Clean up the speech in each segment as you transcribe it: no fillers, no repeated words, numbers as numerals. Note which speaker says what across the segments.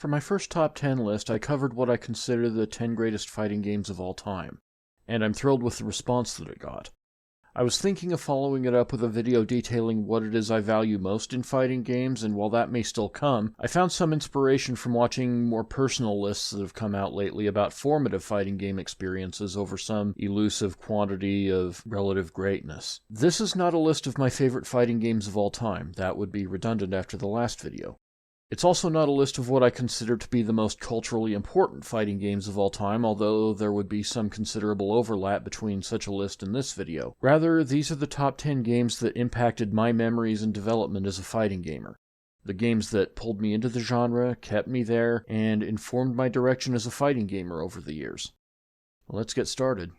Speaker 1: For my first top 10 list, I covered what I consider the 10 greatest fighting games of all time, and I'm thrilled with the response that it got. I was thinking of following it up with a video detailing what it is I value most in fighting games, and while that may still come, I found some inspiration from watching more personal lists that have come out lately about formative fighting game experiences over some elusive quantity of relative greatness. This is not a list of my favorite fighting games of all time. That would be redundant after the last video. It's also not a list of what I consider to be the most culturally important fighting games of all time, although there would be some considerable overlap between such a list and this video. Rather, these are the top 10 games that impacted my memories and development as a fighting gamer. The games that pulled me into the genre, kept me there, and informed my direction as a fighting gamer over the years. Let's get started.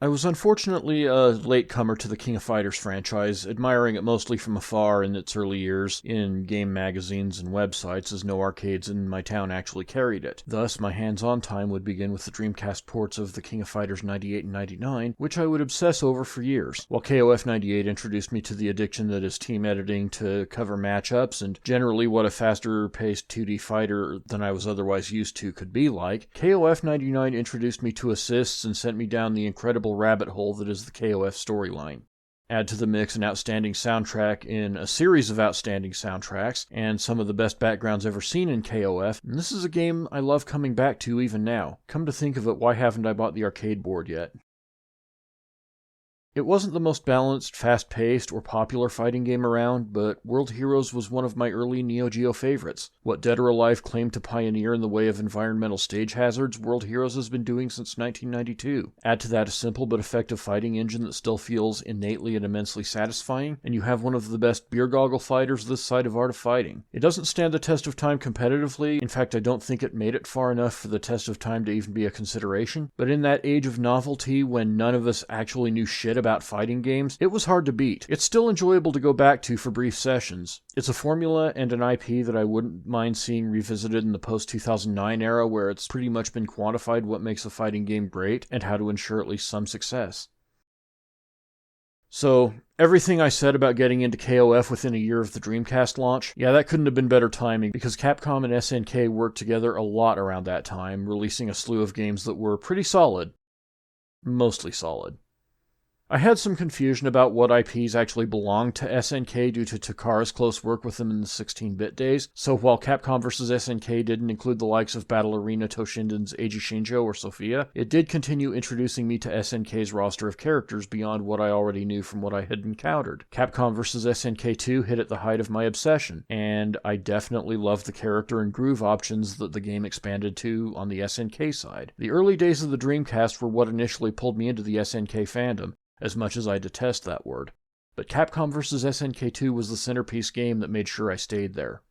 Speaker 1: I was unfortunately a latecomer to the King of Fighters franchise, admiring it mostly from afar in its early years in game magazines and websites, as no arcades in my town actually carried it. Thus, my hands-on time would begin with the Dreamcast ports of the King of Fighters 98 and 99, which I would obsess over for years, while KOF 98 introduced me to the addiction that is team editing to cover matchups and generally what a faster-paced 2D fighter than I was otherwise used to could be like. KOF 99 introduced me to assists and sent me down the incredible rabbit hole that is the KOF storyline. Add to the mix an outstanding soundtrack in a series of outstanding soundtracks, and some of the best backgrounds ever seen in KOF, and this is a game I love coming back to even now. Come to think of it, why haven't I bought the arcade board yet? It wasn't the most balanced, fast-paced, or popular fighting game around, but World Heroes was one of my early Neo Geo favorites. What Dead or Alive claimed to pioneer in the way of environmental stage hazards, World Heroes has been doing since 1992. Add to that a simple but effective fighting engine that still feels innately and immensely satisfying, and you have one of the best beer goggle fighters this side of Art of Fighting. It doesn't stand the test of time competitively. In fact, I don't think it made it far enough for the test of time to even be a consideration, but in that age of novelty when none of us actually knew shit about fighting games, it was hard to beat. It's still enjoyable to go back to for brief sessions. It's a formula and an IP that I wouldn't mind seeing revisited in the post-2009 era, where it's pretty much been quantified what makes a fighting game great and how to ensure at least some success. So, everything I said about getting into KOF within a year of the Dreamcast launch, yeah, that couldn't have been better timing, because Capcom and SNK worked together a lot around that time, releasing a slew of games that were pretty solid. Mostly solid. I had some confusion about what IPs actually belonged to SNK due to Takara's close work with them in the 16-bit days, so while Capcom vs. SNK didn't include the likes of Battle Arena Toshinden's Eiji Shinjo or Sophia, it did continue introducing me to SNK's roster of characters beyond what I already knew from what I had encountered. Capcom vs. SNK 2 hit at the height of my obsession, and I definitely loved the character and groove options that the game expanded to on the SNK side. The early days of the Dreamcast were what initially pulled me into the SNK fandom, as much as I detest that word. But Capcom vs. SNK 2 was the centerpiece game that made sure I stayed there.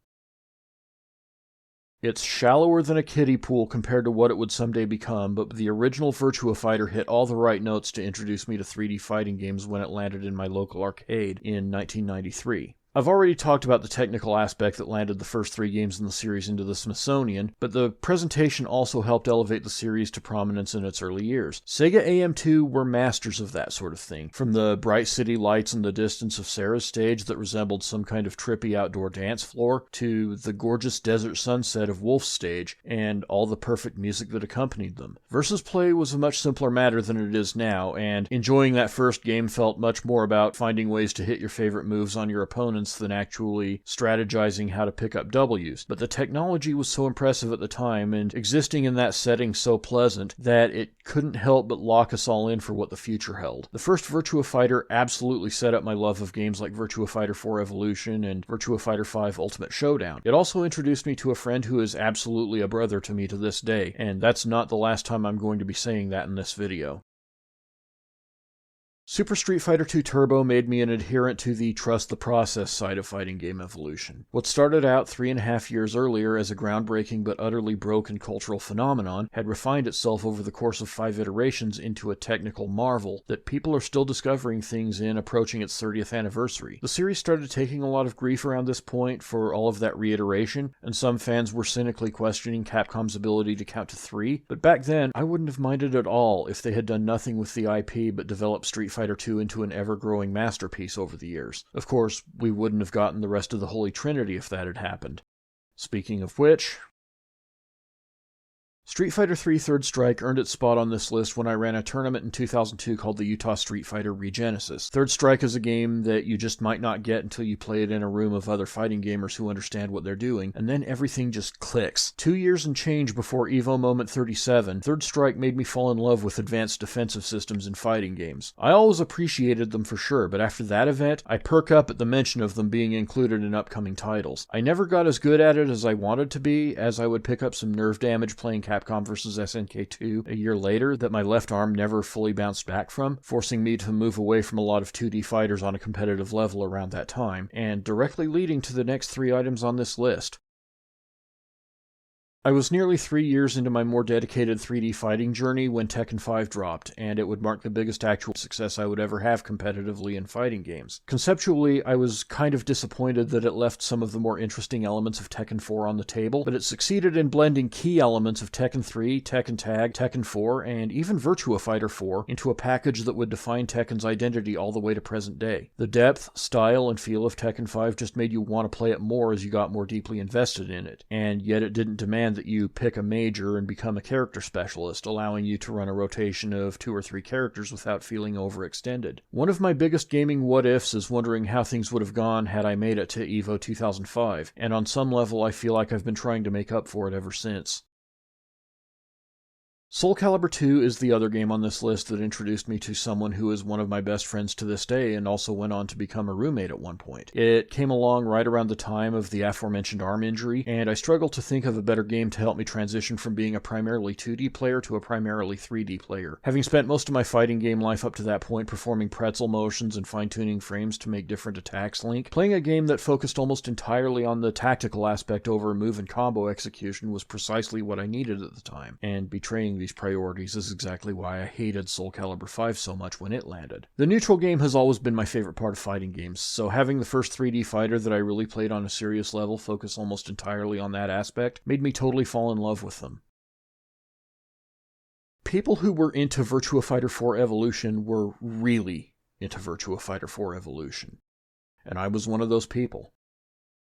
Speaker 1: It's shallower than a kiddie pool compared to what it would someday become, but the original Virtua Fighter hit all the right notes to introduce me to 3D fighting games when it landed in my local arcade in 1993. I've already talked about the technical aspect that landed the first 3 games in the series into the Smithsonian, but the presentation also helped elevate the series to prominence in its early years. Sega AM2 were masters of that sort of thing, from the bright city lights in the distance of Sarah's stage that resembled some kind of trippy outdoor dance floor, to the gorgeous desert sunset of Wolf's stage, and all the perfect music that accompanied them. Versus play was a much simpler matter than it is now, and enjoying that first game felt much more about finding ways to hit your favorite moves on your opponents than actually strategizing how to pick up W's. But the technology was so impressive at the time, and existing in that setting so pleasant, that it couldn't help but lock us all in for what the future held. The first Virtua Fighter absolutely set up my love of games like Virtua Fighter 4 Evolution and Virtua Fighter 5 Ultimate Showdown. It also introduced me to a friend who is absolutely a brother to me to this day, and that's not the last time I'm going to be saying that in this video. Super Street Fighter II Turbo made me an adherent to the trust the process side of fighting game evolution. What started out 3.5 years earlier as a groundbreaking but utterly broken cultural phenomenon had refined itself over the course of 5 iterations into a technical marvel that people are still discovering things in approaching its 30th anniversary. The series started taking a lot of grief around this point for all of that reiteration, and some fans were cynically questioning Capcom's ability to count to 3, but back then I wouldn't have minded at all if they had done nothing with the IP but developed Street Fighter II into an ever-growing masterpiece over the years. Of course, we wouldn't have gotten the rest of the Holy Trinity if that had happened. Speaking of which, Street Fighter III Third Strike earned its spot on this list when I ran a tournament in 2002 called the Utah Street Fighter Regenesis. Third Strike is a game that you just might not get until you play it in a room of other fighting gamers who understand what they're doing, and then everything just clicks. 2 years and change before Evo Moment 37, Third Strike made me fall in love with advanced defensive systems in fighting games. I always appreciated them for sure, but after that event, I perk up at the mention of them being included in upcoming titles. I never got as good at it as I wanted to be, as I would pick up some nerve damage playing Capcom vs. SNK 2 a year later that my left arm never fully bounced back from, forcing me to move away from a lot of 2D fighters on a competitive level around that time, and directly leading to the next 3 items on this list. I was nearly 3 years into my more dedicated 3D fighting journey when Tekken 5 dropped, and it would mark the biggest actual success I would ever have competitively in fighting games. Conceptually, I was kind of disappointed that it left some of the more interesting elements of Tekken 4 on the table, but it succeeded in blending key elements of Tekken 3, Tekken Tag, Tekken 4, and even Virtua Fighter 4 into a package that would define Tekken's identity all the way to present day. The depth, style, and feel of Tekken 5 just made you want to play it more as you got more deeply invested in it, and yet it didn't demand that you pick a major and become a character specialist, allowing you to run a rotation of 2 or 3 characters without feeling overextended. One of my biggest gaming what-ifs is wondering how things would have gone had I made it to EVO 2005, and on some level I feel like I've been trying to make up for it ever since. Soul Calibur 2 is the other game on this list that introduced me to someone who is one of my best friends to this day and also went on to become a roommate at one point. It came along right around the time of the aforementioned arm injury, and I struggle to think of a better game to help me transition from being a primarily 2D player to a primarily 3D player. Having spent most of my fighting game life up to that point performing pretzel motions and fine-tuning frames to make different attacks link, playing a game that focused almost entirely on the tactical aspect over move and combo execution was precisely what I needed at the time, and betraying these priorities is exactly why I hated Soul Calibur 5 so much when it landed. The neutral game has always been my favorite part of fighting games, so having the first 3D fighter that I really played on a serious level focus almost entirely on that aspect made me totally fall in love with them. People who were into Virtua Fighter 4 Evolution were really into Virtua Fighter 4 Evolution, and I was one of those people.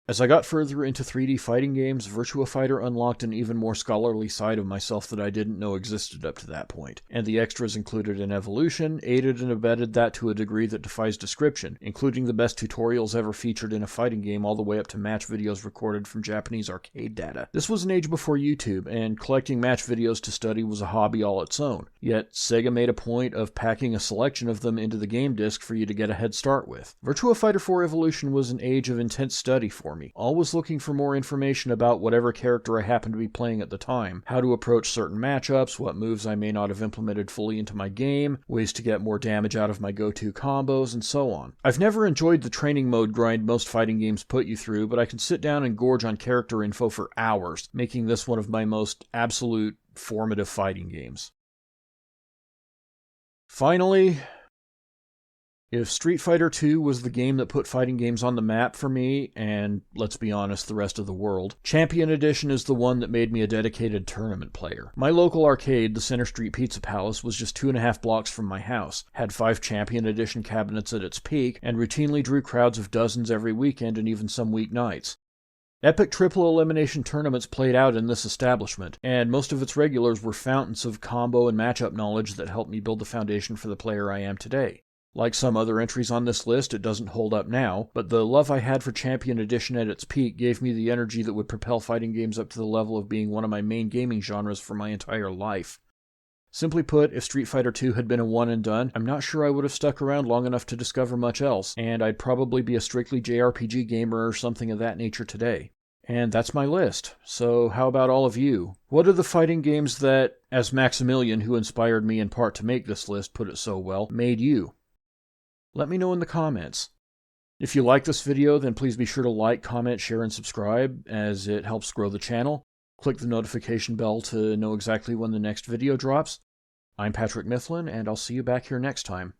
Speaker 1: As I got further into 3D fighting games, Virtua Fighter unlocked an even more scholarly side of myself that I didn't know existed up to that point, and the extras included in Evolution aided and abetted that to a degree that defies description, including the best tutorials ever featured in a fighting game all the way up to match videos recorded from Japanese arcade data. This was an age before YouTube, and collecting match videos to study was a hobby all its own, yet Sega made a point of packing a selection of them into the game disc for you to get a head start with. Virtua Fighter 4 Evolution was an age of intense study for me, always looking for more information about whatever character I happened to be playing at the time, how to approach certain matchups, what moves I may not have implemented fully into my game, ways to get more damage out of my go-to combos, and so on. I've never enjoyed the training mode grind most fighting games put you through, but I can sit down and gorge on character info for hours, making this one of my most absolute formative fighting games. Finally, if Street Fighter II was the game that put fighting games on the map for me, and let's be honest, the rest of the world, Champion Edition is the one that made me a dedicated tournament player. My local arcade, the Center Street Pizza Palace, was just 2.5 blocks from my house, had 5 Champion Edition cabinets at its peak, and routinely drew crowds of dozens every weekend and even some weeknights. Epic triple elimination tournaments played out in this establishment, and most of its regulars were fountains of combo and matchup knowledge that helped me build the foundation for the player I am today. Like some other entries on this list, it doesn't hold up now, but the love I had for Champion Edition at its peak gave me the energy that would propel fighting games up to the level of being one of my main gaming genres for my entire life. Simply put, if Street Fighter II had been a one and done, I'm not sure I would have stuck around long enough to discover much else, and I'd probably be a strictly JRPG gamer or something of that nature today. And that's my list. So how about all of you? What are the fighting games that, as Maximilian, who inspired me in part to make this list, put it so well, made you? Let me know in the comments. If you like this video, then please be sure to like, comment, share, and subscribe, as it helps grow the channel. Click the notification bell to know exactly when the next video drops. I'm Patrick Mifflin, and I'll see you back here next time.